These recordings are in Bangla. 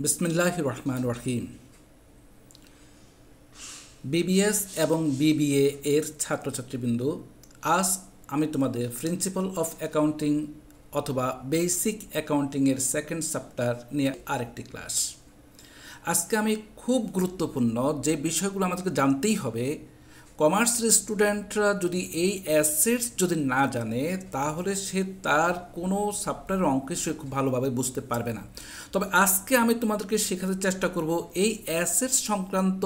বিসমিল্লাহির রহমানির রহিম। বিবিএস এবং বিবিএ এর ছাত্রছাত্রীবৃন্দ, আজ আমি তোমাদের প্রিন্সিপাল অফ অ্যাকাউন্টিং অথবা বেসিক অ্যাকাউন্টিংয়ের সেকেন্ড চ্যাপ্টার নিয়ে আরেকটি ক্লাস। আজকে আমি খুব গুরুত্বপূর্ণ যে বিষয়গুলো আমাদেরকে জানতেই হবে। কমার্সের স্টুডেন্টরা যদি এই অ্যাসেটস যদি না জানে তাহলে সে তার কোনো চ্যাপ্টারের অঙ্কে সে খুব ভালোভাবে বুঝতে পারবে না। তবে আজকে আমি তোমাদেরকে শেখাতে চেষ্টা করব এই অ্যাসেটস সংক্রান্ত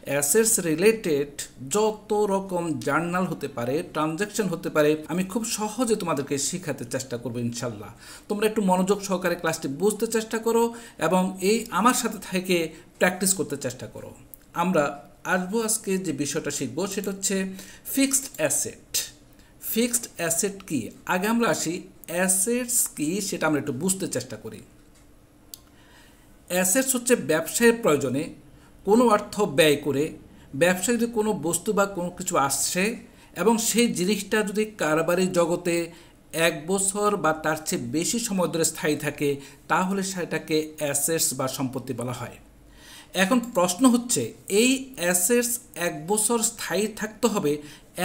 অ্যাসেটস রিলেটেড যত রকম জার্নাল হতে পারে, ট্রানজ্যাকশন হতে পারে, আমি খুব সহজে তোমাদেরকে শেখাতে চেষ্টা করব ইনশাল্লাহ। তোমরা একটু মনোযোগ সহকারে ক্লাসটি বুঝতে চেষ্টা করো এবং এই আমার সাথে থেকে প্র্যাকটিস করতে চেষ্টা করো। আমরা আসবো আজকে যে বিষয়টা শিখবো সেটা হচ্ছে ফিক্সড অ্যাসেট। ফিক্সড অ্যাসেট কি? আগে আমরা আসি অ্যাসেটস কি সেটা আমরা একটু বুঝতে চেষ্টা করি। অ্যাসেটস হচ্ছে ব্যবসায়ের প্রয়োজনে কোনো অর্থ ব্যয় করে ব্যবসায় যদি কোনো বস্তু বা কোনো কিছু আসছে এবং সেই জিনিসটা যদি কারবারি জগতে 1 বছর বা তার চেয়ে বেশি সময় ধরে স্থায়ী থাকে তাহলে সেটাকে অ্যাসেটস বা সম্পত্তি বলা হয়। এখন প্রশ্ন হচ্ছে এই অ্যাসেটস 1 বছর স্থায়ী থাকতে হবে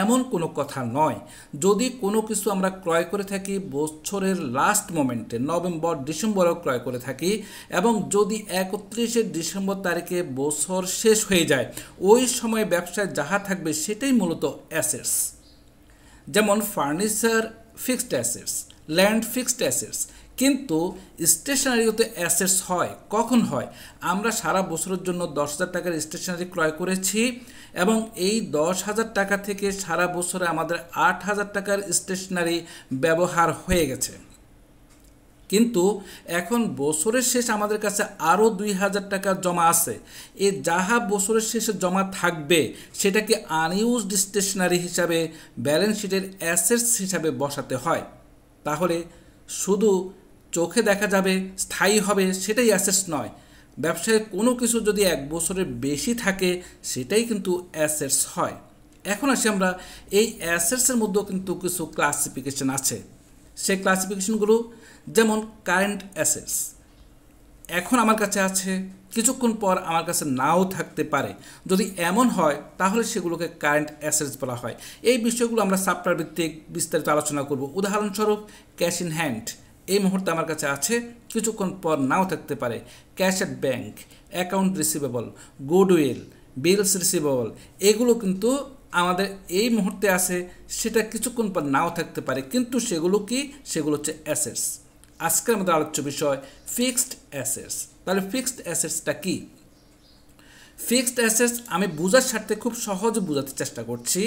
এমন কোনো কথা নয়। যদি কোনো কিছু আমরা ক্রয় করে থাকি বছরের লাস্ট মোমেন্টে নভেম্বর ডিসেম্বরেও ক্রয় করে থাকি এবং যদি 31শে ডিসেম্বর তারিখে বছর শেষ হয়ে যায় ওই সময় ব্যবসায় যাহা থাকবে সেটাই মূলত অ্যাসেটস। যেমন furniture fixed assets, land fixed assets. কিন্তু স্টেশনারিতে অ্যাসেটস হয় কখন হয়? আমরা সারা বছরের জন্য 10,000 টাকার স্টেশনারি ক্রয় করেছি এবং এই 10,000 টাকা থেকে সারা বছরে আমাদের 8,000 টাকার স্টেশনারি ব্যবহার হয়ে গেছে। কিন্তু এখন বছরের শেষ আমাদের কাছে আরও 2,000 টাকা জমা আছে। এই যাহা বছরের শেষে জমা থাকবে সেটাকে আনইউজড স্টেশনারি হিসাবে ব্যালেন্স শিটের অ্যাসেটস হিসাবে বসাতে হয়। তাহলে শুধু চোখে দেখা যাবে স্থায়ী হবে সেটাই অ্যাসেটস নয়। ব্যবসায় কোনো কিছু যদি 1 বছরের বেশি থাকে সেটাই কিন্তু অ্যাসেটস হয়। এখন আসি আমরা এই অ্যাসেটসের মধ্যেও কিন্তু কিছু ক্লাসিফিকেশন আছে। সেই ক্লাসিফিকেশনগুলো যেমন কারেন্ট অ্যাসেটস এখন আমার কাছে আছে, কিছুক্ষণ পর আমার কাছে নাও থাকতে পারে। যদি এমন হয় তাহলে সেগুলোকে কারেন্ট অ্যাসেটস বলা হয়। এই বিষয়গুলো আমরা চ্যাপ্টার ভিত্তিক বিস্তারিত আলোচনা করব। উদাহরণস্বরূপ ক্যাশ ইন হ্যান্ড এই মুহূর্তে আমার কাছে আছে, কিছুক্ষণ পর নাও থাকতে পারে। Cash at bank, account receivable, goodwill, bills receivable, এগুলো কিন্তু আমাদের এই মুহূর্তে আছে, সেটা কিছুক্ষণ পর নাও থাকতে পারে। কিন্তু সেগুলো কি? সেগুলো হচ্ছে অ্যাসেটস। আজকের আমাদের আলোচ্য বিষয় ফিক্সড অ্যাসেটস। তাহলে ফিক্সড অ্যাসেটসটা কি? ফিক্সড অ্যাসেটস আমি বোঝার স্বার্থে খুব সহজে বোঝাতে চেষ্টা করছি।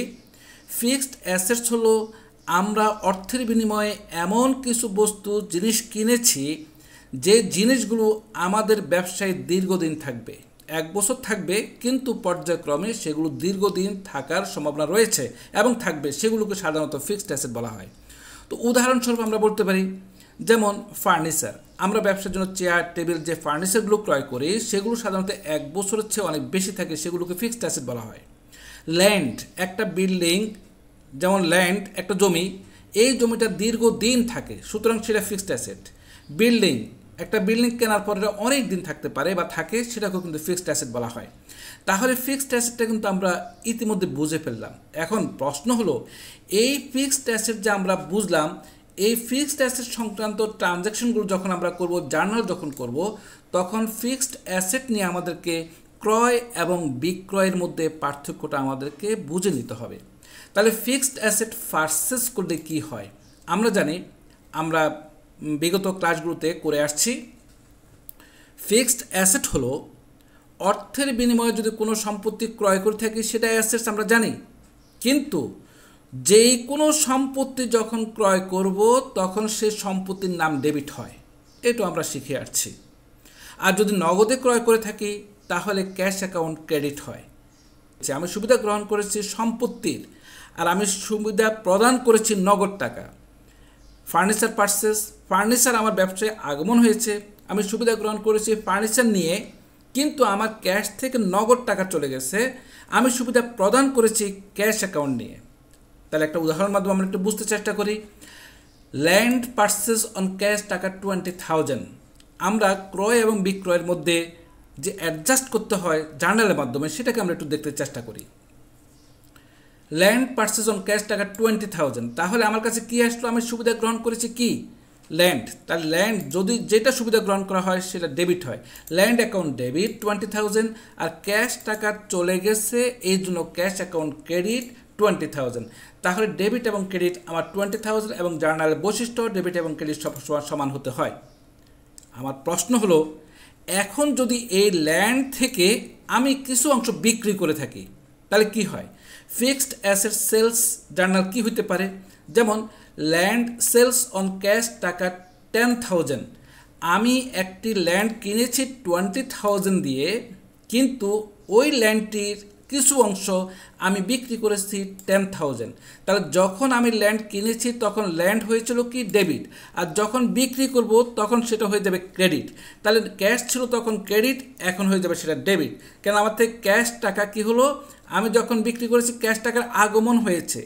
ফিক্সড অ্যাসেটস হলো আমরা অর্থের বিনিময়ে এমন কিছু বস্তু জিনিস কিনেছি যে জিনিসগুলো আমাদের ব্যবসায় দীর্ঘদিন থাকবে, 1 বছর থাকবে, কিন্তু পর্যায়ক্রমে সেগুলো দীর্ঘদিন থাকার সম্ভাবনা রয়েছে এবং থাকবে, সেগুলোকে সাধারণত ফিক্সড অ্যাসেট বলা হয়। তো উদাহরণস্বরূপ আমরা বলতে পারি যেমন ফার্নিচার। আমরা ব্যবসার জন্য চেয়ার টেবিল যে ফার্নিচারগুলো ক্রয় করি সেগুলো সাধারণত 1 বছরের চেয়ে অনেক বেশি থাকে, সেগুলোকে ফিক্সড অ্যাসেট বলা হয়। ল্যান্ড একটা বিল্ডিং, যেমন ল্যান্ড একটা জমি, এই জমিটা দীর্ঘদিন থাকে সুতরাং সেটা ফিক্সড অ্যাসেট। বিল্ডিং একটা বিল্ডিং কেনার পরে অনেক দিন থাকতে পারে বা থাকে, সেটাকেও কিন্তু ফিক্সড অ্যাসেট বলা হয়। তাহলে ফিক্সড অ্যাসেটটা কিন্তু আমরা ইতিমধ্যে বুঝে ফেললাম। এখন প্রশ্ন হলো এই ফিক্সড অ্যাসেট যে আমরা বুঝলাম, এই ফিক্সড অ্যাসেট সংক্রান্ত ট্রানজ্যাকশনগুলো যখন আমরা করব, জার্নাল যখন করব, তখন ফিক্সড অ্যাসেট নিয়ে আমাদেরকে ক্রয় এবং বিক্রয়ের মধ্যে পার্থক্যটা আমাদেরকে বুঝে নিতে হবে। তাহলে ফিক্সড অ্যাসেট পারচেজ করলে কি হয়? আমরা জানি, আমরা বিগত ক্লাসগুলোতে করে আসছি, ফিক্সড অ্যাসেট হলো অর্থের বিনিময়ে যদি কোনো সম্পত্তি ক্রয় করে থাকি সেটা অ্যাসেটস আমরা জানি। কিন্তু যেই কোনো সম্পত্তি যখন ক্রয় করব তখন সেই সম্পত্তির নাম ডেবিট হয়, এটা আমরা শিখে আসছি। আর যদি নগদে ক্রয় করে থাকি তাহলে ক্যাশ অ্যাকাউন্ট ক্রেডিট হয়। আমি সুবিধা গ্রহণ করেছি সম্পত্তির আর আমি সুবিধা প্রদান করেছি নগদ টাকা। ফার্নিচার পারচেস, ফার্নিচার আমার ব্যবসায় আগমন হয়েছে, আমি সুবিধা গ্রহণ করেছি ফার্নিচার নিয়ে, কিন্তু আমার ক্যাশ থেকে নগদ টাকা চলে গেছে, আমি সুবিধা প্রদান করেছি ক্যাশ অ্যাকাউন্ট নিয়ে। তাহলে একটা উদাহরণের মাধ্যমে আমরা একটু বুঝতে চেষ্টা করি। ল্যান্ড পারচেস অন ক্যাশ টাকা 20,000, আমরা ক্রয় এবং বিক্রয়ের মধ্যে যে অ্যাডজাস্ট করতে হয় জার্নালের মাধ্যমে, সেটাকে আমরা একটু দেখতে চেষ্টা করি। ল্যান্ড পারচেজ অন ক্যাশ টাকা 20,000, তাহলে আমার কাছে কি আসলো? আমি সুবিধা গ্রহণ করেছি কি? ল্যান্ড। তাহলে ল্যান্ড যদি যেটা সুবিধা গ্রহণ করা হয় সেটা ডেবিট হয়, ল্যান্ড অ্যাকাউন্ট ডেবিট 20,000, আর ক্যাশ টাকা চলে গেছে এই জন্য ক্যাশ অ্যাকাউন্ট ক্রেডিট 20,000। তাহলে ডেবিট এবং ক্রেডিট আমার 20,000 এবং জার্নালের বৈশিষ্ট্য ডেবিট এবং ক্রেডিট সব সমান হতে হয়। আমার প্রশ্ন হলো, এখন যদি এই ল্যান্ড থেকে আমি কিছু অংশ বিক্রি করে থাকি তাহলে কি হয়? ফিক্সড অ্যাসেট সেলস জার্নাল কি হতে পারে? যেমন ল্যান্ড সেলস অন ক্যাশ টাকা 10,000, আমি একটি ল্যান্ড কিনেছি 20,000 দিয়ে, কিন্তু ওই ল্যান্ডটির কিছু অংশ আমি বিক্রি করেছি 10,000। তাহলে যখন আমি ল্যান্ড কিনেছি তখন ল্যান্ড হয়েছিল কি? ডেবিট, আর যখন বিক্রি করব তখন সেটা হয়ে যাবে ক্রেডিট। তাহলে ক্যাশ ছিল তখন ক্রেডিট, এখন হয়ে যাবে সেটা ডেবিট। কেন? আমার থেকে ক্যাশ টাকা কি হলো? আমি যখন বিক্রি করেছি ক্যাশ টাকার আগমন হয়েছে,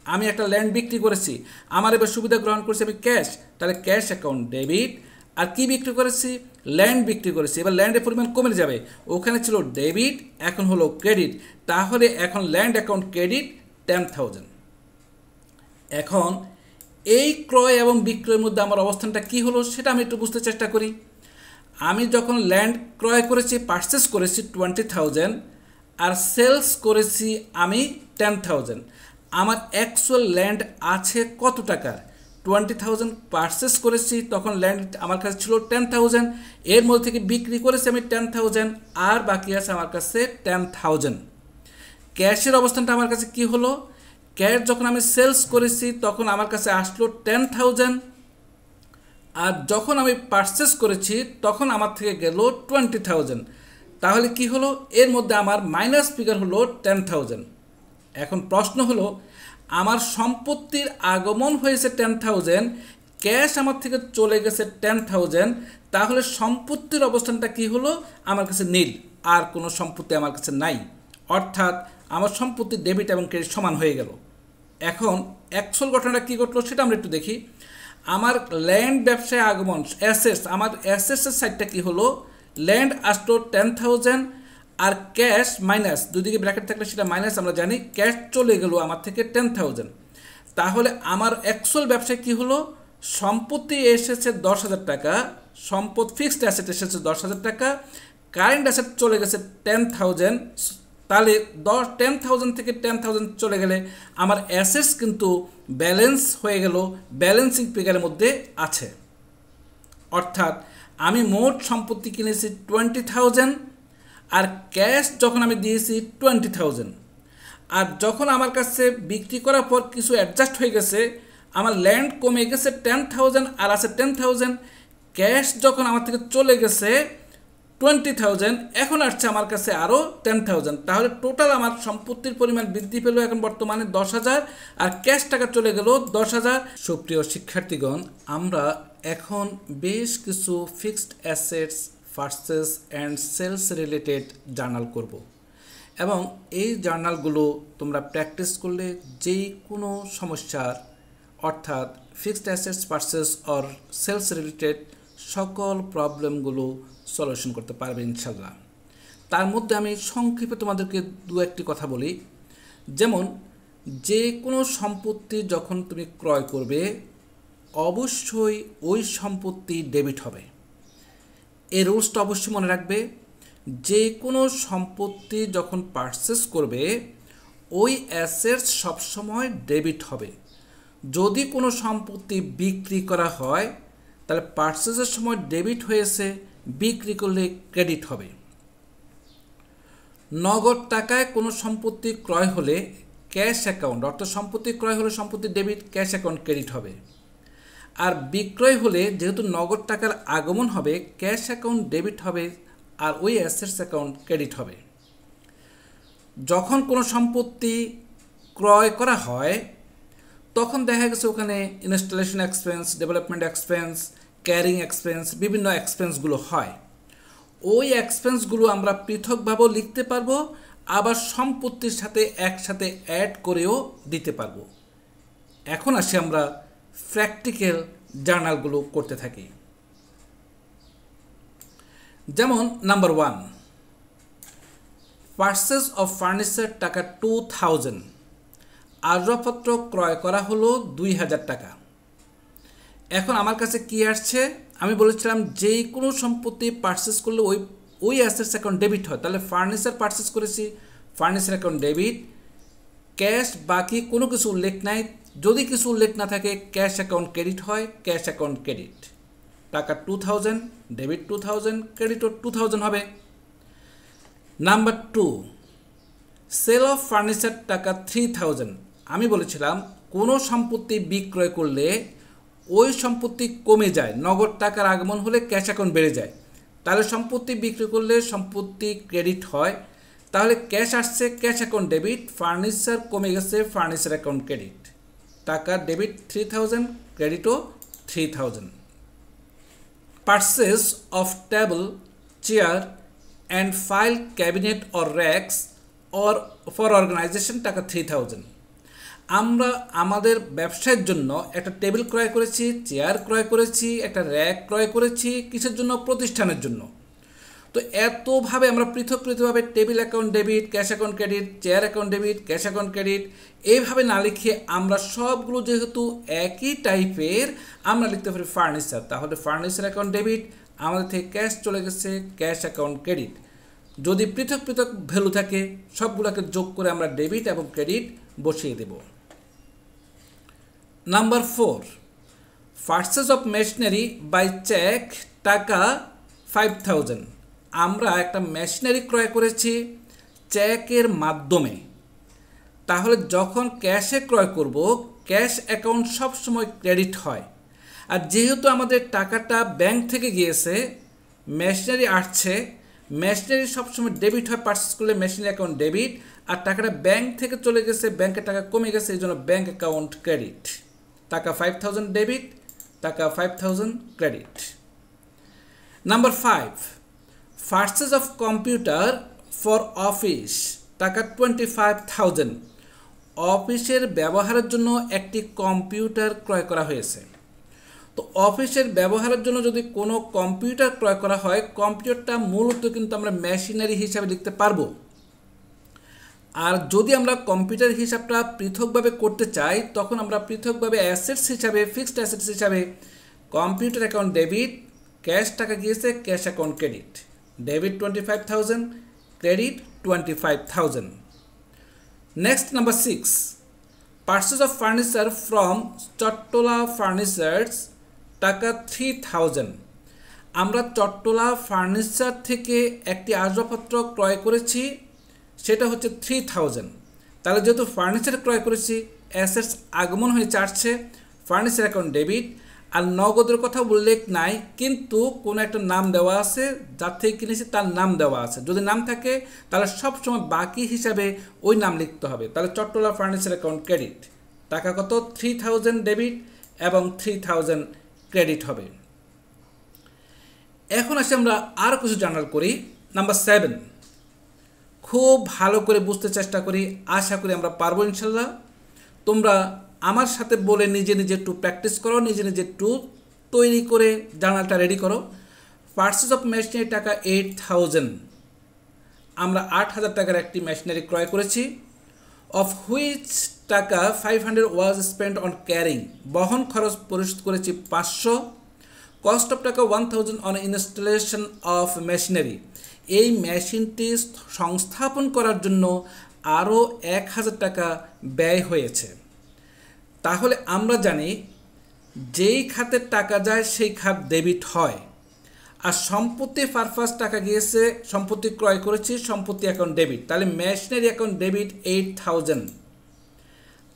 আমি একটা ল্যান্ড বিক্রি করেছি, আমার এবার সুবিধা গ্রহণ করেছি আমি ক্যাশ, তাহলে ক্যাশ অ্যাকাউন্ট ডেবিট। আর কি বিক্রি করেছি? ল্যান্ড বিক্রি করেছি, এবার ল্যান্ডের পরিমাণ কমে যাবে, ওখানে ছিল ডেবিট, এখন হলো ক্রেডিট, তাহলে এখন ল্যান্ড অ্যাকাউন্ট ক্রেডিট 10,000। এখন এই ক্রয় এবং বিক্রয়ের মধ্যে আমার অবস্থানটা কি হলো সেটা আমি একটু বুঝতে চেষ্টা করি। আমি যখন ল্যান্ড ক্রয় করেছি, পারচেস করেছি 20,000, আর সেলস করেছি আমি 10,000, আমার অ্যাকচুয়াল ল্যান্ড আছে কত টাকার? 20,000 পারচেস করেছি, তখন ল্যান্ড আমার কাছে ছিল 10,000, এর মধ্যে থেকে বিক্রি করেছি আমি 10,000, আর বাকি আছে আমার কাছে 10,000। ক্যাশের অবস্থানটা আমার কাছে কি হলো? ক্যাশ যখন আমি সেলস করেছি তখন আমার কাছে আসলো 10,000, আর যখন আমি পারচেস করেছি তখন আমার থেকে গেল 20,000। তাহলে কি হলো? এর মধ্যে আমার মাইনাস ফিগার হলো 10,000। এখন প্রশ্ন হলো, আমার সম্পত্তির আগমন হয়েছে 10,000, ক্যাশ আমার থেকে চলে গেছে 10,000, তাহলে সম্পত্তির অবস্থানটা কি হলো? আমার কাছে নীল, আর কোনো সম্পত্তি আমার কাছে নাই, অর্থাৎ আমার সম্পত্তি ডেবিট এবং ক্রেডিট সমান হয়ে গেল। এখন অ্যাকচুয়াল ঘটনাটা কী ঘটলো সেটা আমরা একটু দেখি। আমার ল্যান্ড ব্যবসায় আগমন, অ্যাসেটস, আমার অ্যাসেটসের সাইডটা কী হলো? ল্যান্ড আসলো 10,000, আর ক্যাশ মাইনাস, দুদিকে ব্র্যাকেট থাকলে সেটা মাইনাস আমরা জানি, ক্যাশ চলে গেল আমার থেকে 10,000। তাহলে আমার অ্যাকচুয়াল ব্যবসায় কী হলো? সম্পত্তি এসেছে 10,000 টাকা, ফিক্সড অ্যাসেট এসেছে 10,000 টাকা, কারেন্ট অ্যাসেট চলে গেছে 10,000। তাহলে 10,000 থেকে 10,000 চলে গেলে আমার অ্যাসেটস কিন্তু ব্যালেন্স হয়ে গেল, ব্যালেন্সিং ফিগারের মধ্যে আছে। অর্থাৎ আমি মোট সম্পত্তি কিনেছি 20,000, আর ক্যাশ যখন আমি দিয়েছি 20,000, আর যখন আমার কাছে বিক্রি করার পর কিছু অ্যাডজাস্ট হয়ে গেছে, আমার ল্যান্ড কমে গেছে 10,000 আর আছে 10,000, ক্যাশ যখন আমার থেকে চলে গেছে 20,000, এখন আসছে আমার কাছে আরও 10,000, তাহলে টোটাল আমার সম্পত্তির পরিমাণ বৃদ্ধি পেল এখন বর্তমানে 10,000, আর ক্যাশ টাকা চলে গেল 10,000। সুপ্রিয় শিক্ষার্থীগণ, আমরা এখন বেশ কিছু fixed assets purchase and sales related journal করব, এবং এই জার্নালগুলো তোমরা প্র্যাকটিস করলে যেই কোনো সমস্যার, অর্থাৎ fixed assets purchase or sales related সকল প্রবলেমগুলো সলিউশন করতে পারবে ইনশাল্লাহ। তার মধ্যে আমি সংক্ষেপে তোমাদেরকে দু একটি কথা বলি। যেমন, যে কোনো সম্পত্তি যখন তুমি ক্রয় করবে অবশ্যই ওই সম্পত্তি ডেবিট হবে। এই রুলসটা অবশ্যই মনে রাখবে। যে কোনো সম্পত্তি যখন পারচেস করবে ওই অ্যাসেটস সবসময় ডেবিট হবে। যদি কোনো সম্পত্তি বিক্রি করা হয় তাহলে পারচেসের সময় ডেবিট হয়েছে, বিক্রি করলে ক্রেডিট হবে। নগদ টাকায় কোনো সম্পত্তি ক্রয় হলে ক্যাশ অ্যাকাউন্ট, অর্থাৎ সম্পত্তি ক্রয় হলে সম্পত্তি ডেবিট, ক্যাশ অ্যাকাউন্ট ক্রেডিট হবে। আর বিক্রয় হলে যেহেতু নগদ টাকার আগমন হবে, ক্যাশ অ্যাকাউন্ট ডেবিট হবে আর ওই অ্যাসেটস অ্যাকাউন্ট ক্রেডিট হবে। যখন কোনো সম্পত্তি ক্রয় করা হয় তখন দেখা গেছে ওখানে installation expense, development expense, carrying expense, বিভিন্ন এক্সপেন্সগুলো হয়। ওই এক্সপেন্সগুলো আমরা পৃথকভাবেও লিখতে পারবো, আবার সম্পত্তির সাথে একসাথে অ্যাড করেও দিতে পারবো। এখন আসি আমরা প্র্যাকটিক্যাল জার্নালগুলো করতে থাকি। যেমন নাম্বার 1, পারচেজ অফ ফার্নিচার টাকা 2000, আসবাবপত্র ক্রয় করা হলো 2000 টাকা। এখন আমার কাছে কি আসছে, আমি বলেছিলাম যেই কোনো সম্পত্তি পারচেজ করলে ওই অ্যাসেটস অ্যাকাউন্ট ডেবিট হয়, তাহলে ফার্নিচার পারচেজ করেছি, ফার্নিচার অ্যাকাউন্ট ডেবিট, ক্যাশ বাকি কোনো কিছু উল্লেখ নাই, যদি কিছু উল্লেখ না থাকে ক্যাশ অ্যাকাউন্ট ক্রেডিট হয়, ক্যাশ অ্যাকাউন্ট ক্রেডিট, টাকা 2000, ডেবিট 2000, ক্রেডিটও 2000 হবে। নাম্বার 2, সেল অফ ফার্নিচার টাকা 3000, আমি বলেছিলাম কোনো সম্পত্তি বিক্রয় করলে ওই সম্পত্তি কমে যায়, নগদ টাকার আগমন হলে ক্যাশ অ্যাকাউন্ট বেড়ে যায়, তাহলে সম্পত্তি বিক্রি করলে সম্পত্তি ক্রেডিট হয়, তাহলে ক্যাশ আসছে, ক্যাশ অ্যাকাউন্ট ডেবিট, ফার্নিচার কমে গেছে, ফার্নিচার অ্যাকাউন্ট ক্রেডিট, টাকা ডেবিট 3000, ক্রেডিটও 3000। Purchase of table, chair and file cabinet or racks or for organisation টাকা 3000, আমরা আমাদের ব্যবসায়ের জন্য একটা টেবিল ক্রয় করেছি, চেয়ার ক্রয় করেছি, একটা র্যাক ক্রয় করেছি, কিসের জন্য, প্রতিষ্ঠানের জন্য। তো এতভাবে আমরা পৃথকভাবে table account debit, cash account credit, chair account debit, cash account credit, এইভাবে না লিখে আমরা সবগুলো যেহেতু একই টাইপের, আমরা লিখতে পারি ফার্নিচার, তাহলে ফার্নিচার অ্যাকাউন্ট ডেবিট, আমাদের থেকে ক্যাশ চলে গেছে, ক্যাশ অ্যাকাউন্ট ক্রেডিট। যদি পৃথক পৃথক ভ্যালু থাকে সবগুলোকে যোগ করে আমরা ডেবিট এবং ক্রেডিট বসিয়ে দেব। Number 4, purchase of machinery by cheque টাকা 5000, আমরা একটা মেশিনারি ক্রয় করেছি চেকের মাধ্যমে, তাহলে যখন ক্যাশে ক্রয় করব ক্যাশ অ্যাকাউন্ট সবসময় ক্রেডিট হয়, আর যেহেতু আমাদের টাকাটা ব্যাংক থেকে গিয়েছে, মেশিনারি আসছে, মেশিনারি সবসময় ডেবিট হয়, পারচেজ করলে মেশিনারি অ্যাকাউন্ট ডেবিট, আর টাকাটা ব্যাংক থেকে চলে গেছে, ব্যাংকের টাকা কমে গেছে, এই জন্য ব্যাংক অ্যাকাউন্ট ক্রেডিট, টাকা 5000 ডেবিট, টাকা 5000 credit. Number 5, purchase of computer for office টাকা 25000, অফিসের ব্যবহারের জন্য একটি কম্পিউটার ক্রয় করা হয়েছে। তো অফিসের ব্যবহারের জন্য যদি কোনো কম্পিউটার ক্রয় করা হয়, কম্পিউটারটা মূলত কিন্তু আমরা মেশিনারি হিসাবে লিখতে পারবো, আর যদি আমরা কম্পিউটার হিসাবটা পৃথকভাবে করতে চাই তখন আমরা পৃথকভাবে অ্যাসেটস হিসাবে, ফিক্সড অ্যাসেটস হিসাবে কম্পিউটার অ্যাকাউন্ট ডেবিট, ক্যাশ টাকা গিয়েছে, cash account credit, debit 25000, credit 25000। Next number 6, purchase of furniture from Chattala furnitures টাকা 3000, আমরা চট্টলা ফার্নিচার থেকে একটি আসবাবপত্র ক্রয় করেছি, সেটা হচ্ছে 3000, তাহলে যেহেতু ফার্নিচার ক্রয় করেছি অ্যাসেটস আগমন হয়ে চাচ্ছে, ফার্নিচার অ্যাকাউন্ট ডেবিট, আর নগদের কথা উল্লেখ নাই, কিন্তু কোনো একটা নাম দেওয়া আছে, যার থেকে কিনেছি তার নাম দেওয়া আছে, যদি নাম থাকে তাহলে সবসময় বাকি হিসাবে ওই নাম লিখতে হবে, তাহলে চট্টলা ফার্নিচার অ্যাকাউন্ট ক্রেডিট, টাকা কত 3000 ডেবিট এবং 3000 ক্রেডিট হবে। এখন আসি আমরা আরও কিছু জানার করি। নাম্বার 7, খুব ভালো করে বুঝতে চেষ্টা করি, আশা করি আমরা পারবো ইনশাল্লাহ। তোমরা আমার সাথে বলে নিজে নিজে একটু প্র্যাকটিস করো, নিজে নিজে একটু তৈরি করে জার্নালটা রেডি করো। পারচেজ অফ মেশিনারি টাকা 8000, আমরা 8000 টাকার একটি মেশিনারি ক্রয় করেছি, অফ হুইচ টাকা 500 ওয়াজ স্পেন্ট অন ক্যারিং, বহন খরচ পরিশোধ করেছি 500, কস্ট অফ টাকা 1000 অন ইনস্টলেশন অফ মেশিনারি, এই মেশিনটি সংস্থাপন করার জন্য আরও 1000 টাকা ব্যয় হয়েছে। তাহলে আমরা জানি যেই খাতের টাকা যায় সেই খাত ডেবিট হয়, আর সম্পত্তি পারপাস টাকা গিয়েছে, সম্পত্তি ক্রয় করেছি, সম্পত্তি অ্যাকাউন্ট ডেবিট, তাহলে মেশিনারি অ্যাকাউন্ট ডেবিট 8000,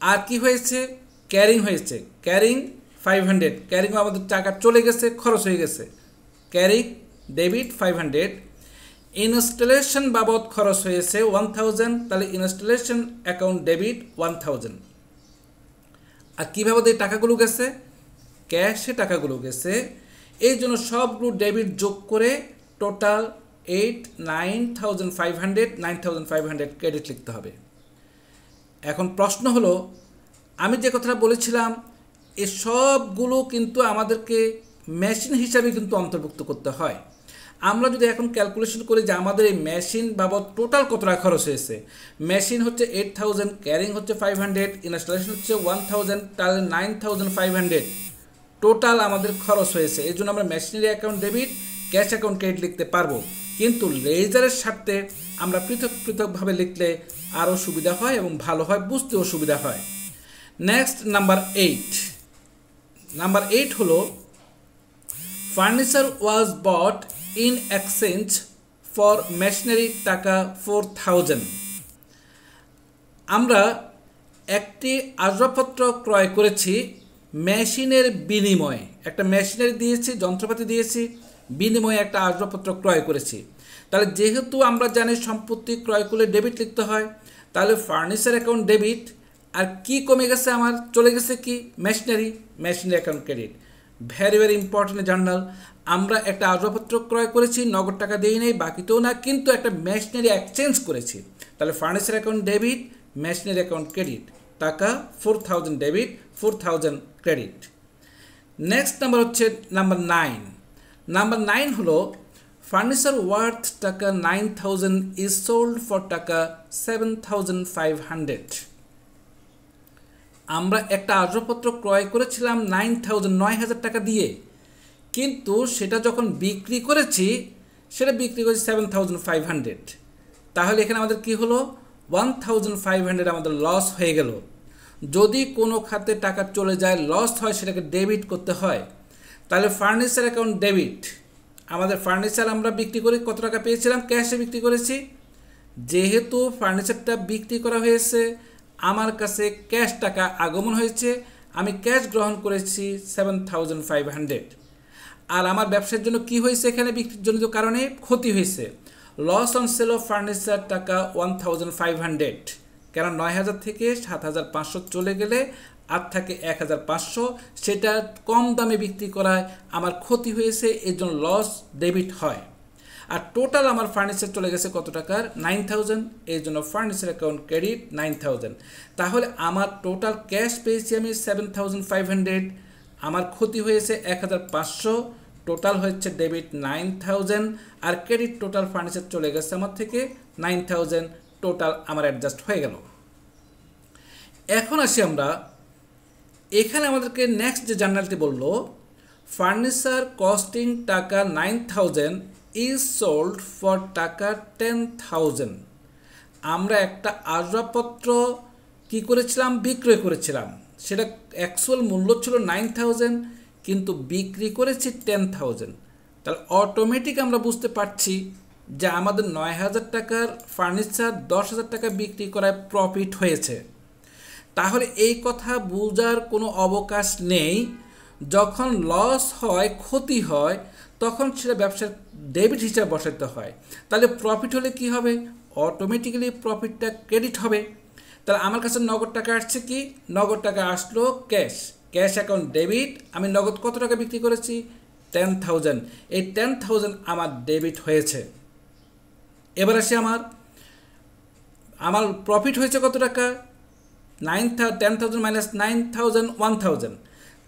আর কি হয়েছে, ক্যারিং হয়েছে, ক্যারিং 500, ক্যারিং আমাদের টাকা চলে গেছে, খরচ হয়ে গেছে, ক্যারিং ডেবিট 500, ইনস্টলেশন বাবদ খরচ হয়েছে 1000, তাহলে ইনস্টলেশন অ্যাকাউন্ট ডেবিট 1000। আর কীভাবে এই টাকাগুলো গেছে, ক্যাশে টাকাগুলো গেছে, এই জন্য সবগুলো ডেবিট যোগ করে টোটাল 9500 ক্রেডিট লিখতে হবে। এখন প্রশ্ন হলো, আমি যে কথাটা বলেছিলাম এই সবগুলো কিন্তু আমাদেরকে মেশিন হিসাবে কিন্তু অন্তর্ভুক্ত করতে হয়, আমরা যদি এখন ক্যালকুলেশন করি যে আমাদের এই মেশিন বাবদ টোটাল কত টাকা খরচ হয়েছে, মেশিন হচ্ছে 8000, ক্যারিং হচ্ছে 500, ইনস্টলেশন হচ্ছে 1000, তাহলে 9500 টোটাল আমাদের খরচ হয়েছে। এই জন্য আমরা machinery account debit, cash account credit লিখতে পারবো, কিন্তু লেজারের স্বার্থে আমরা পৃথক পৃথকভাবে লিখলে আরও সুবিধা হয় এবং ভালো হয়, বুঝতেও সুবিধা হয়। Next number 8। নাম্বার 8 হলো furniture was bought in exchange for machinery টাকা 4000। আমরা একটি আসবাবপত্র ক্রয় করেছি মেশিনের বিনিময়ে, একটা মেশিনারি দিয়েছি, যন্ত্রপাতি দিয়েছি, বিনিময়ে একটা আসবাবপত্র ক্রয় করেছি। তাহলে যেহেতু আমরা জানি সম্পত্তি ক্রয় করলে ডেবিট লিখতে হয়, তাহলে ফার্নিচার অ্যাকাউন্ট ডেবিট, আর কি কমে গেছে আমার, চলে গেছে কি machinery account credit. Very very important journal. আমরা একটা আসবাবপত্র ক্রয় করেছি, নগদ টাকা দিই নেই, বাকিতেও না, কিন্তু একটা মেশিনারি এক্সচেঞ্জ করেছি, তাহলে furniture account debit, machinery account credit, টাকা 4000 ডেবিট, 4000 ক্রেডিট। নেক্সট নাম্বার হচ্ছে নাম্বার 9। নাম্বার 9 হলো ফার্নিচার ওয়ার্থ টাকা 9000 ইজ সোল্ড ফর টাকা 7500। আমরা একটা আসবাবপত্র ক্রয় করেছিলাম 9000 টাকা দিয়ে, কিন্তু সেটা যখন বিক্রি করেছি, সেটা বিক্রি করেছি 7500। তাহলে এখানে আমাদের কি হলো, 1500 আমাদের লস হয়ে গেল। যদি কোনো খাতে টাকা চলে যায়, লস হয়, সেটাকে ডেবিট করতে হয়। তাহলে ফার্নিচার অ্যাকাউন্ট ডেবিট, আমাদের ফার্নিচার আমরা বিক্রি করে কত টাকা পেয়েছিলাম, ক্যাশে বিক্রি করেছি। যেহেতু ফার্নিচারটা বিক্রি করা হয়েছে, আমার কাছে ক্যাশ টাকা আগমন হয়েছে, আমি ক্যাশ গ্রহণ করেছি 7500। আর আমার ব্যবসার জন্য কি হয়েছে, এখানে বিক্রিজনিত কারণে ক্ষতি হয়েছে, loss on sale of furniture টাকা 1500। কারণ 9000 থেকে 7500 চলে গেলে আর থাকে 1500, সেটা কম দামে বিক্রি করায় আমার ক্ষতি হয়েছে, এর জন্য লস ডেবিট হয়। আর টোটাল আমার ফার্নিচার চলে গেছে কত টাকার, 9000, এই জন্য ফার্নিচার অ্যাকাউন্ট ক্রেডিট 9000। তাহলে আমার টোটাল ক্যাশ পেয়েছি আমি 7500, আমার ক্ষতি হয়েছে 1500, টোটাল হচ্ছে ডেবিট 9000, আর ক্রেডিট টোটাল ফার্নিচার চলে গেছে আমার থেকে 9000, টোটাল আমার অ্যাডজাস্ট হয়ে গেল। এখন আসি আমরা, এখানে আমাদেরকে নেক্সট যে জার্নালটি বলল, ফার্নিচার কস্টিং টাকা 9000 ইজ সোল্ড ফর টাকা 10000। আমরা একটা আসবাবপত্র কি করেছিলাম, বিক্রয় করেছিলাম, সেটা অ্যাকচুয়াল মূল্য ছিল 9000, কিন্তু বিক্রি করেছি 10000। তাহলে অটোমেটিক আমরা বুঝতে পারছি যে আমাদের 9000 টাকার ফার্নিচার 10000 টাকা বিক্রি করায় প্রফিট হয়েছে। তাহলে এই কথা বোঝার কোনো অবকাশ নেই, যখন লস হয়, ক্ষতি হয়, তখন সেটা ব্যবসার ডেবিট হিসাবে বসাতে হয়। তাহলে প্রফিট হলে কি হবে, অটোমেটিক্যালি প্রফিটটা ক্রেডিট হবে। তাহলে আমার কাছে নগদ টাকা আসছে, কি নগদ টাকা আসলো, ক্যাশ অ্যাকাউন্ট ডেবিট, আমি নগদ কত টাকা বিক্রি করেছি, 10000, এই 10000 আমার ডেবিট হয়েছে। এবার আসি আমার প্রফিট হয়েছে কত টাকা, 10,000 মাইনাস 9000, 1000।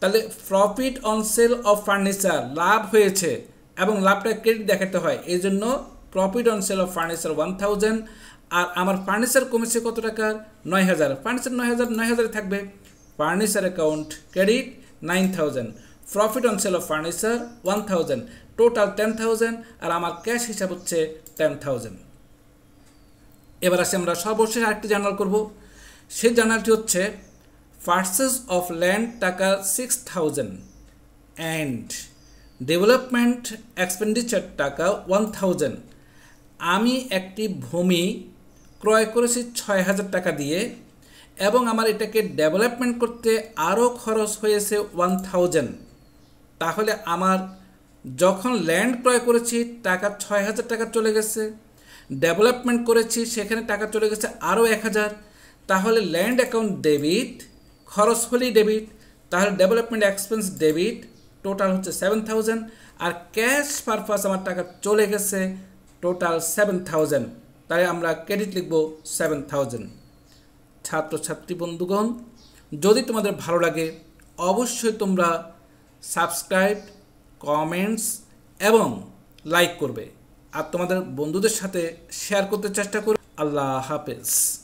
তাহলে profit on sale of furniture, লাভ হয়েছে এবং লাভটা ক্রেডিট দেখাতে হয়, এই জন্য profit on sale of furniture 1000। আর আমার ফার্নিচার কমেছে কত টাকার, 9000, ফার্নিচার 9000 থাকবে, furniture account credit 9000, profit on sale of furniture 1000, total 10000, আর আমার ক্যাশ হিসাব হচ্ছে 10000। এবার আসি আমরা সর্বশেষ আরেকটি জার্নাল করব। সেই জার্নালটি হচ্ছে পারচেজ অফ ল্যান্ড টাকা 6000 অ্যান্ড ডেভেলপমেন্ট এক্সপেন্ডিচার টাকা 1000। আমি একটি ভূমি ক্রয় করেছি 6000 টাকা দিয়ে, এবং আমার এটাকে ডেভেলপমেন্ট করতে আরও খরচ হয়েছে 1000। তাহলে আমার যখন ল্যান্ড ক্রয় করেছি টাকা 6000 টাকা চলে গেছে, ডেভেলপমেন্ট করেছি সেখানে টাকা চলে গেছে আরও 1000। তাহলে ল্যান্ড অ্যাকাউন্ট ডেবিট, খরচ হলেই ডেবিট, তাহলে ডেভেলপমেন্ট এক্সপেন্স ডেবিট, টোটাল হচ্ছে 7000, আর ক্যাশ পারপাস আমার টাকা চলে গেছে টোটাল 7000, তাই আমরা ক্রেডিট লিখব 7000। ছাত্রছাত্রী বন্ধুগণ, যদি তোমাদের ভালো লাগে অবশ্যই তোমরা সাবস্ক্রাইব, কমেন্টস এবং লাইক করবে আর তোমাদের বন্ধুদের সাথে শেয়ার করতে চেষ্টা করবে। আল্লাহ হাফেজ।